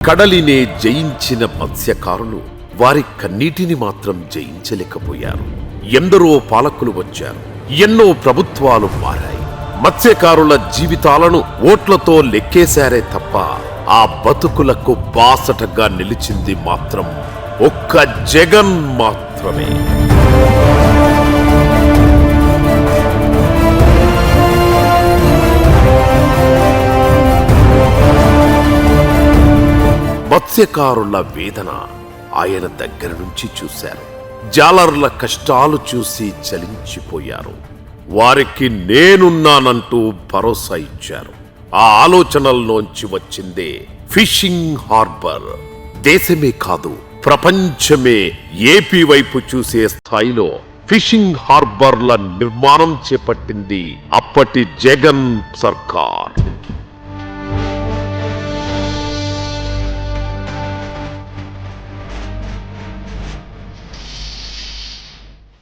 కడలినే జయించిన మత్స్యకారులు వారి కన్నీటిని మాత్రం జయించలేకపోయారు. ఎందరో పాలకులు వచ్చారు, ఎన్నో ప్రభుత్వాలు మారాయి. మత్స్యకారుల జీవితాలను ఓట్లతో లెక్కేశారే తప్ప ఆ బతుకులకు బాసటగా నిలిచింది మాత్రం ఒక్క జగన్ మాత్రమే. మత్స్యకారుల వేదన ఆయన దగ్గర నుంచి చూశారు. జాలర్ల కష్టాలు చూసి చలించిపోయారు. వారికి నేనున్నానంటూ భరోసా ఇచ్చారు. ఆ ఆలోచనల్లోంచి వచ్చిందే ఫిషింగ్ హార్బర్. దేశమే కాదు, ప్రపంచమే ఏపీ వైపు చూసే స్థాయిలో ఫిషింగ్ హార్బర్ల నిర్మాణం చేపట్టింది అప్పటి జగన్ సర్కార్.